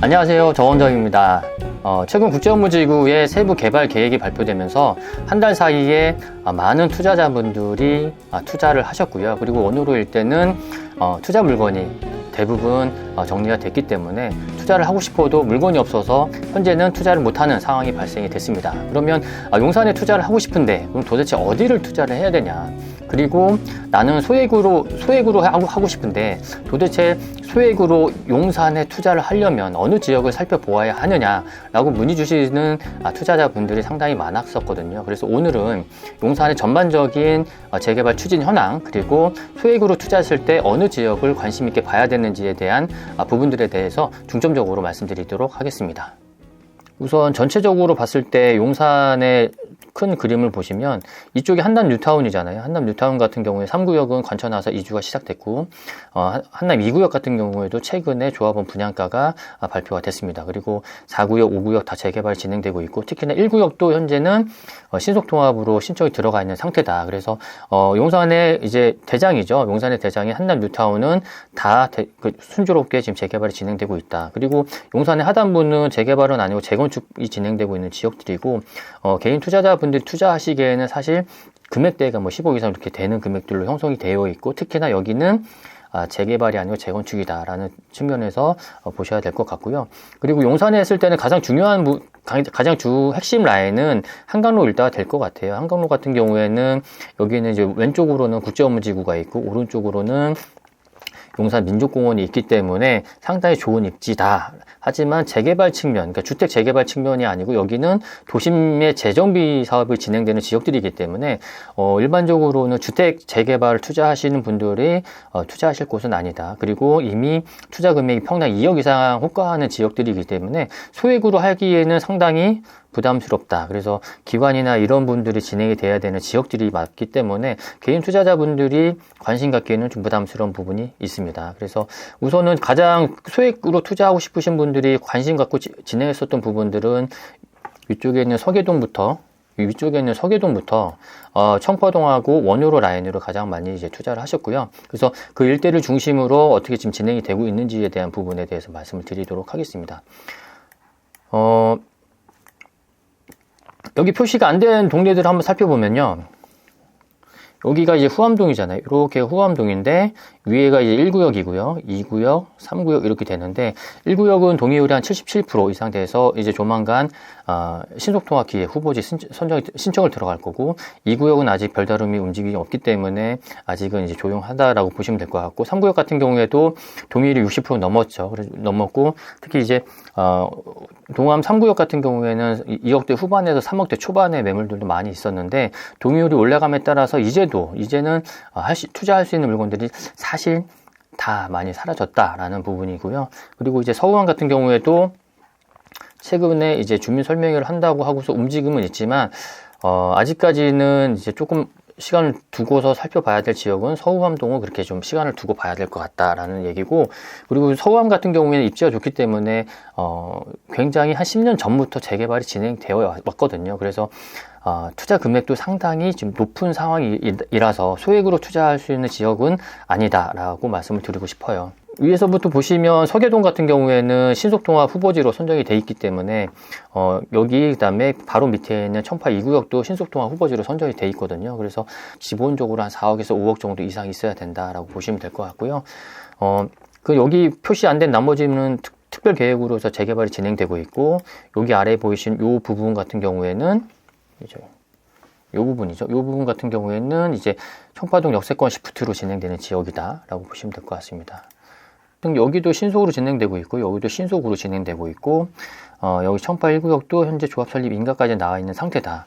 안녕하세요, 정원정입니다. 최근 국제업무지구의 세부 개발 계획이 발표되면서 한 달 사이에 많은 투자자분들이 투자를 하셨고요. 그리고 오늘일 때는 투자 물건이 대부분 정리가 됐기 때문에 투자를 하고 싶어도 물건이 없어서 현재는 투자를 못하는 상황이 발생이 됐습니다. 그러면 용산에 투자를 하고 싶은데 그럼 도대체 어디를 투자를 해야 되냐? 그리고 나는 소액으로 하고 싶은데 도대체 소액으로 용산에 투자를 하려면 어느 지역을 살펴보아야 하느냐라고 문의 주시는 투자자분들이 상당히 많았었거든요. 그래서 오늘은 용산의 전반적인 재개발 추진 현황, 그리고 소액으로 투자했을 때 어느 지역을 관심 있게 봐야 되는지에 대한 부분들에 대해서 중점적으로 말씀드리도록 하겠습니다. 우선 전체적으로 봤을 때 용산의 큰 그림을 보시면 이쪽이 한남 뉴타운이잖아요. 한남 뉴타운 같은 경우에 3구역은 관쳐나서 이주가 시작됐고 한남 2구역 같은 경우에도 최근에 조합원 분양가가 발표가 됐습니다. 그리고 4구역, 5구역 다 재개발 진행되고 있고 특히나 1구역도 현재는 신속통합으로 신청이 들어가 있는 상태다. 그래서 용산의 이제 대장이죠. 용산의 대장인 한남 뉴타운은 다 순조롭게 지금 재개발이 진행되고 있다. 그리고 용산의 하단부는 재개발은 아니고 재건축이 진행되고 있는 지역들이고 개인 투자자분들이 투자하시기에는 사실 금액대가 10억 이상 이렇게 되는 금액들로 형성이 되어 있고 특히나 여기는 재개발이 아니고 재건축이다라는 측면에서 보셔야 될 것 같고요. 그리고 용산에 했을 때는 가장 중요한 가장 주 핵심 라인은 한강로 일대가 될 것 같아요. 한강로 같은 경우에는 여기는 이제 왼쪽으로는 국제업무지구가 있고 오른쪽으로는 용산 민족공원이 있기 때문에 상당히 좋은 입지다. 하지만 재개발 측면, 그러니까 주택 재개발 측면이 아니고 여기는 도심의 재정비 사업이 진행되는 지역들이기 때문에 일반적으로는 주택 재개발을 투자하시는 분들이 투자하실 곳은 아니다. 그리고 이미 투자 금액이 평당 2억 이상 호가하는 지역들이기 때문에 소액으로 하기에는 상당히 부담스럽다. 그래서 기관이나 이런 분들이 진행이 돼야 되는 지역들이 많기 때문에 개인 투자자분들이 관심 갖기에는 좀 부담스러운 부분이 있습니다. 그래서 우선은 가장 소액으로 투자하고 싶으신 분들이 관심 갖고 진행했었던 부분들은 위쪽에 있는 서계동부터 청파동하고 원효로 라인으로 가장 많이 이제 투자를 하셨고요. 그래서 그 일대를 중심으로 어떻게 지금 진행이 되고 있는지에 대한 부분에 대해서 말씀을 드리도록 하겠습니다. 여기 표시가 안 된 동네들을 한번 살펴보면요. 여기가 이제 후암동이잖아요. 이렇게 후암동인데 위에가 이제 1구역이고요. 2구역, 3구역 이렇게 되는데 1구역은 동의율이 한 77% 이상 돼서 이제 조만간 신속통합기에 후보지 신청을 들어갈 거고 2구역은 아직 별다름이 움직임이 없기 때문에 아직은 이제 조용하다라고 보시면 될 것 같고 3구역 같은 경우에도 동의율이 60% 넘었죠. 그래서 넘었고 특히 이제 동암 3구역 같은 경우에는 2억대 후반에서 3억대 초반의 매물들도 많이 있었는데 동의율이 올라감에 따라서 이제는 투자할 수 있는 물건들이 사실 다 많이 사라졌다라는 부분이고요. 그리고 이제 서우안 같은 경우에도 최근에 이제 주민 설명회를 한다고 하고서 움직임은 있지만 아직까지는 이제 조금 시간을 두고서 살펴봐야 될 지역은 서우암동은 그렇게 좀 시간을 두고 봐야 될 것 같다라는 얘기고, 그리고 서우암 같은 경우에는 입지가 좋기 때문에 굉장히 한 10년 전부터 재개발이 진행되어 왔거든요. 그래서 투자 금액도 상당히 지금 높은 상황이라서 소액으로 투자할 수 있는 지역은 아니다라고 말씀을 드리고 싶어요. 위에서부터 보시면 서계동 같은 경우에는 신속통합 후보지로 선정이 돼 있기 때문에 여기 그다음에 바로 밑에 있는 청파 2구역도 신속통합 후보지로 선정이 돼 있거든요. 그래서 기본적으로 한 4억에서 5억 정도 이상 있어야 된다라고 보시면 될 것 같고요. 여기 표시 안 된 나머지는 특별 계획으로서 재개발이 진행되고 있고, 여기 아래에 보이신 이 부분 같은 경우에는 이 부분이죠. 이 부분 같은 경우에는 이제 청파동 역세권 시프트로 진행되는 지역이다라고 보시면 될 것 같습니다. 여기도 신속으로 진행되고 있고, 여기도 신속으로 진행되고 있고, 여기 청파 1구역도 현재 조합 설립 인가까지 나와 있는 상태다.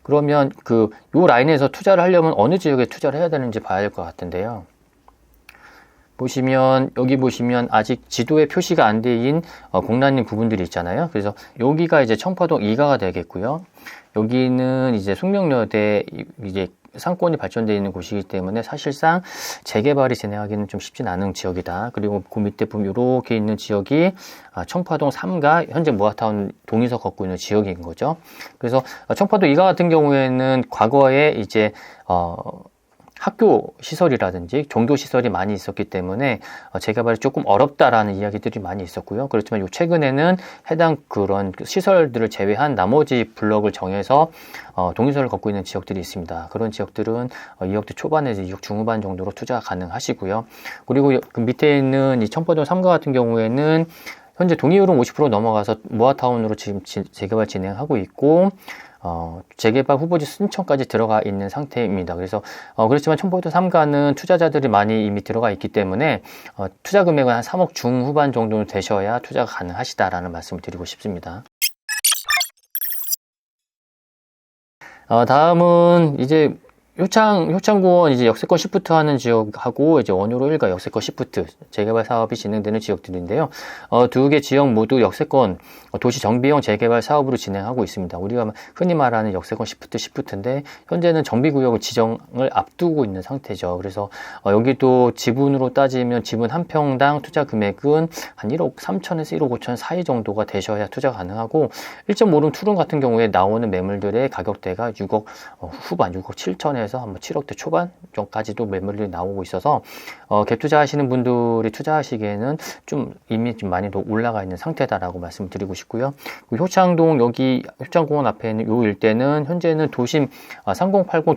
그러면 요 라인에서 투자를 하려면 어느 지역에 투자를 해야 되는지 봐야 될 것 같은데요. 여기 보시면 아직 지도에 표시가 안 되인 공란인 부분들이 있잖아요. 그래서 여기가 이제 청파동 2가가 되겠고요. 여기는 이제 숙명여대 이제 상권이 발전되어 있는 곳이기 때문에 사실상 재개발이 진행하기는 좀 쉽진 않은 지역이다. 그리고 그 밑에 보면 이렇게 있는 지역이 청파동 3가 현재 모아타운 동의서 걷고 있는 지역인 거죠. 그래서 청파동 2가 같은 경우에는 과거에 이제 학교 시설이라든지 종교 시설이 많이 있었기 때문에 재개발이 조금 어렵다라는 이야기들이 많이 있었고요. 그렇지만 요 최근에는 해당 그런 시설들을 제외한 나머지 블럭을 정해서 동의서를 걷고 있는 지역들이 있습니다. 그런 지역들은 2억대 초반에서 2억 중후반 정도로 투자가 가능하시고요. 그리고 그 밑에 있는 이 청포동 3가 같은 경우에는 현재 동의율은 50% 넘어가서 모아타운으로 지금 재개발 진행하고 있고, 재개발 후보지 신청까지 들어가 있는 상태입니다. 그래서, 그렇지만 청포도 3가는 투자자들이 많이 이미 들어가 있기 때문에, 투자 금액은 한 3억 중후반 정도 되셔야 투자가 가능하시다라는 말씀을 드리고 싶습니다. 다음은 이제 효창공원 이제 역세권 시프트 하는 지역하고 이제 원효로 1가 역세권 시프트 재개발 사업이 진행되는 지역들인데요. 두 개 지역 모두 역세권 도시 정비형 재개발 사업으로 진행하고 있습니다. 우리가 흔히 말하는 역세권 시프트인데 현재는 정비구역을 지정을 앞두고 있는 상태죠. 그래서 여기도 지분으로 따지면 지분 한 평당 투자 금액은 한 1억 3천에서 1억 5천 사이 정도가 되셔야 투자 가능하고 1.5룸 투룸 같은 경우에 나오는 매물들의 가격대가 6억 후반, 6억 7천에서 한 7억대 초반 정도까지도 매물이 나오고 있어서 갭 투자하시는 분들이 투자하시기에는 좀 이미 좀 많이 더 올라가 있는 상태다라고 말씀드리고 싶고요. 효창동 여기 효창공원 앞에 있는 요 일대는 현재는 도심 3080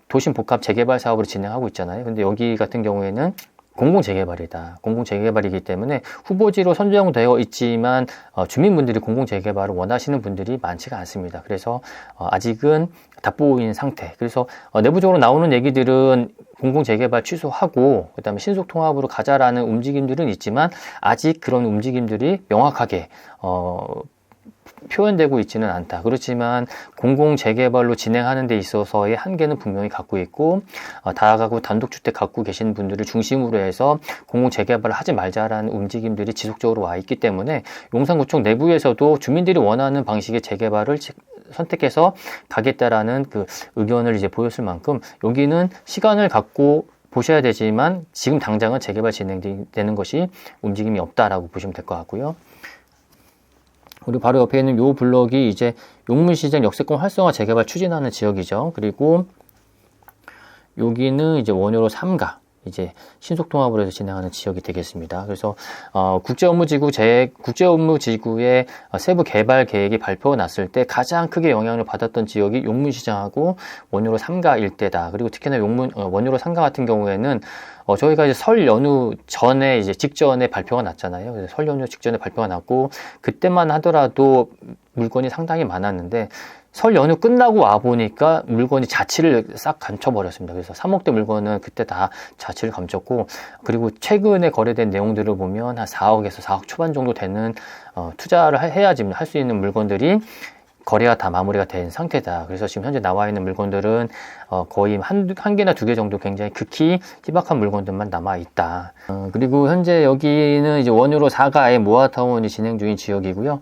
도심 복합 재개발 사업을 진행하고 있잖아요. 근데 여기 같은 경우에는 공공재개발이다. 공공재개발이기 때문에 후보지로 선정되어 있지만 주민분들이 공공재개발을 원하시는 분들이 많지가 않습니다. 그래서 아직은 답보인 상태. 그래서 내부적으로 나오는 얘기들은 공공재개발 취소하고 그다음에 신속통합으로 가자라는 움직임들은 있지만 아직 그런 움직임들이 명확하게 표현되고 있지는 않다. 그렇지만 공공재개발로 진행하는 데 있어서의 한계는 분명히 갖고 있고 다가구 단독주택 갖고 계신 분들을 중심으로 해서 공공재개발을 하지 말자라는 움직임들이 지속적으로 와 있기 때문에 용산구청 내부에서도 주민들이 원하는 방식의 재개발을 선택해서 가겠다라는 그 의견을 이제 보였을 만큼 여기는 시간을 갖고 보셔야 되지만 지금 당장은 재개발 진행되는 것이 움직임이 없다라고 보시면 될 것 같고요. 그리고 바로 옆에 있는 요 블럭이 이제 용문시장 역세권 활성화 재개발 추진하는 지역이죠. 그리고 여기는 이제 원효로 3가 이제 신속통합으로 해서 진행하는 지역이 되겠습니다. 그래서 국제업무지구의 세부 개발 계획이 발표가 났을 때 가장 크게 영향을 받았던 지역이 용문시장하고 원효로 3가 일대다. 그리고 특히나 원효로 3가 같은 경우에는 저희가 이제 설 연휴 전에 이제 직전에 발표가 났잖아요. 그래서 설 연휴 직전에 발표가 났고 그때만 하더라도 물건이 상당히 많았는데 설 연휴 끝나고 와보니까 물건이 자취를 싹 감춰버렸습니다. 그래서 3억대 물건은 그때 다 자취를 감췄고, 그리고 최근에 거래된 내용들을 보면 한 4억에서 4억 초반 정도 되는 투자를 해야지 할 수 있는 물건들이 거래가 다 마무리가 된 상태다. 그래서 지금 현재 나와 있는 물건들은 거의 한 개나 두 개 정도 굉장히 극히 희박한 물건들만 남아 있다. 그리고 현재 여기는 이제 원효로 4가의 모아타운이 진행 중인 지역이고요.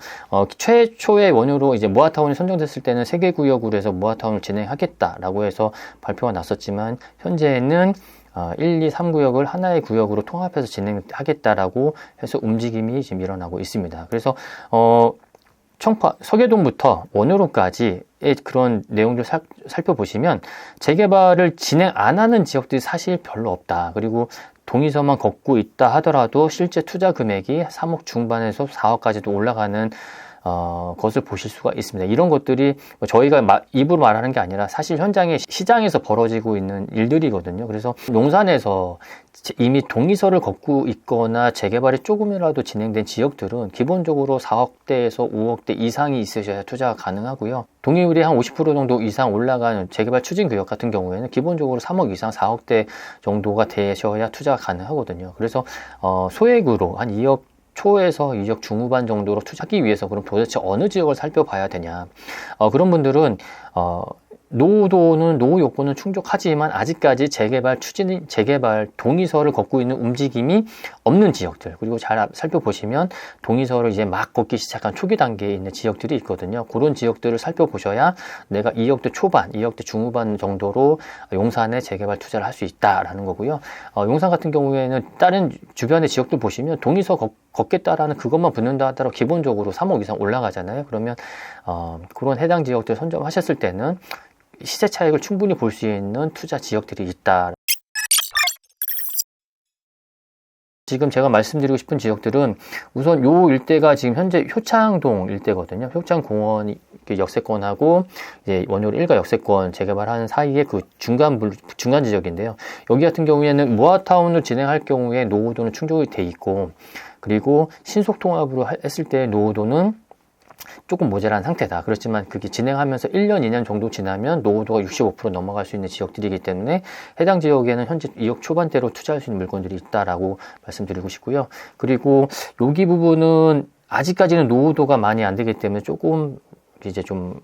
최초의 원효로 이제 모아타운이 선정됐을 때는 3개 구역으로 해서 모아타운을 진행하겠다라고 해서 발표가 났었지만 현재는 1, 2, 3구역을 하나의 구역으로 통합해서 진행하겠다라고 해서 움직임이 지금 일어나고 있습니다. 그래서 서계동부터 원효로까지의 그런 내용들 살펴보시면 재개발을 진행 안 하는 지역들이 사실 별로 없다. 그리고 동의서만 걷고 있다 하더라도 실제 투자 금액이 3억 중반에서 4억까지도 올라가는 것을 보실 수가 있습니다. 이런 것들이 저희가 입으로 말하는 게 아니라 사실 현장에 시장에서 벌어지고 있는 일들이거든요. 그래서 용산에서 이미 동의서를 걷고 있거나 재개발이 조금이라도 진행된 지역들은 기본적으로 4억대에서 5억대 이상이 있으셔야 투자가 가능하고요. 동의율이 한 50% 정도 이상 올라가는 재개발 추진 구역 같은 경우에는 기본적으로 3억 이상 4억대 정도가 되셔야 투자가 가능하거든요. 그래서 소액으로 한 2억 초에서 2억 중후반 정도로 투자하기 위해서 그럼 도대체 어느 지역을 살펴봐야 되냐. 그런 분들은 노후 요건은 충족하지만 아직까지 재개발 동의서를 걷고 있는 움직임이 없는 지역들, 그리고 잘 살펴보시면 동의서를 이제 막 걷기 시작한 초기 단계에 있는 지역들이 있거든요. 그런 지역들을 살펴보셔야 내가 2억대 초반, 2억대 중후반 정도로 용산에 재개발 투자를 할 수 있다라는 거고요. 용산 같은 경우에는 다른 주변의 지역들 보시면 동의서 걷겠다라는 그것만 붙는다 하더라도 기본적으로 3억 이상 올라가잖아요. 그러면 그런 해당 지역들 선점하셨을 때는 시세 차익을 충분히 볼 수 있는 투자 지역들이 있다. 지금 제가 말씀드리고 싶은 지역들은 우선 요 일대가 지금 현재 효창동 일대거든요. 효창공원 역세권하고 이제 원효 1가 역세권 재개발하는 사이에 그 중간 지역인데요. 여기 같은 경우에는 모아타운을 진행할 경우에 노후도는 충족이 돼 있고, 그리고 신속통합으로 했을 때 노후도는 조금 모자란 상태다. 그렇지만 그게 진행하면서 1년, 2년 정도 지나면 노후도가 65% 넘어갈 수 있는 지역들이기 때문에 해당 지역에는 현재 2억 초반대로 투자할 수 있는 물건들이 있다라고 말씀드리고 싶고요. 그리고 여기 부분은 아직까지는 노후도가 많이 안 되기 때문에 조금 이제 좀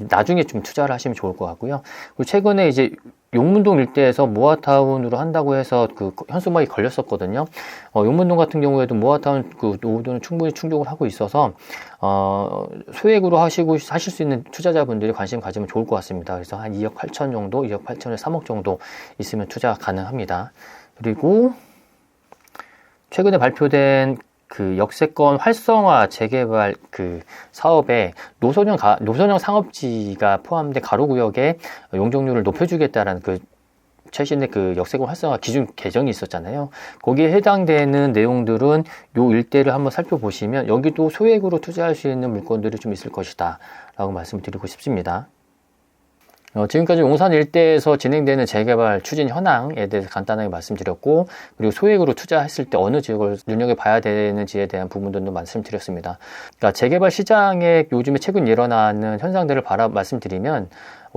나중에 좀 투자를 하시면 좋을 것 같고요. 그리고 최근에 이제 용문동 일대에서 모아타운으로 한다고 해서 그 현수막이 걸렸었거든요. 용문동 같은 경우에도 모아타운 그 노후도는 충분히 충족을 하고 있어서 소액으로 하실 수 있는 투자자분들이 관심 가지면 좋을 것 같습니다. 그래서 한 2억 8천 정도, 2억 8천에 3억 정도 있으면 투자 가능합니다. 그리고 최근에 발표된 그 역세권 활성화 재개발 그 사업에 노선형 상업지가 포함된 가로구역의 용적률을 높여주겠다라는 그 최신의 그 역세권 활성화 기준 개정이 있었잖아요. 거기에 해당되는 내용들은 요 일대를 한번 살펴보시면 여기도 소액으로 투자할 수 있는 물건들이 좀 있을 것이다 라고 말씀드리고 싶습니다. 지금까지 용산 일대에서 진행되는 재개발 추진 현황에 대해서 간단하게 말씀드렸고, 그리고 소액으로 투자했을 때 어느 지역을 눈여겨봐야 되는지에 대한 부분들도 말씀드렸습니다. 그러니까 재개발 시장에 요즘에 최근 일어나는 현상들을 말씀드리면,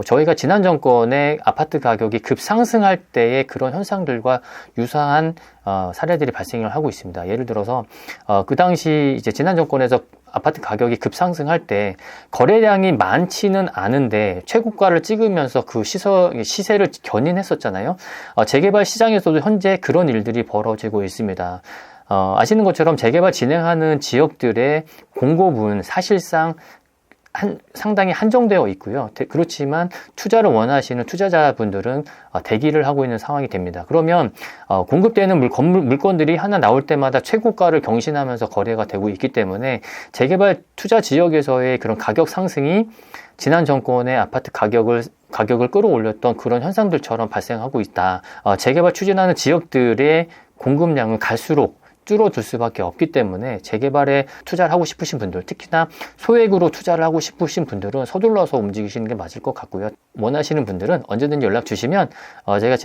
저희가 지난 정권에 아파트 가격이 급상승할 때의 그런 현상들과 유사한 사례들이 발생을 하고 있습니다. 예를 들어서 그 당시 이제 지난 정권에서 아파트 가격이 급상승할 때 거래량이 많지는 않은데 최고가를 찍으면서 그 시세를 견인했었잖아요. 재개발 시장에서도 현재 그런 일들이 벌어지고 있습니다. 아시는 것처럼 재개발 진행하는 지역들의 공급은 사실상 상당히 한정되어 있고요. 그렇지만 투자를 원하시는 투자자분들은 대기를 하고 있는 상황이 됩니다. 그러면 공급되는 물건들이 하나 나올 때마다 최고가를 경신하면서 거래가 되고 있기 때문에 재개발 투자 지역에서의 그런 가격 상승이 지난 정권의 아파트 가격을 끌어올렸던 그런 현상들처럼 발생하고 있다. 재개발 추진하는 지역들의 공급량은 갈수록 줄어들 수밖에 없기 때문에 재개발에 투자를 하고 싶으신 분들, 특히나 소액으로 투자를 하고 싶으신 분들은 서둘러서 움직이시는 게 맞을 것 같고요. 원하시는 분들은 언제든지 연락 주시면 제가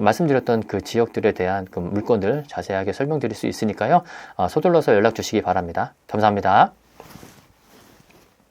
말씀드렸던 그 지역들에 대한 그 물건들 자세하게 설명드릴 수 있으니까요. 서둘러서 연락 주시기 바랍니다. 감사합니다.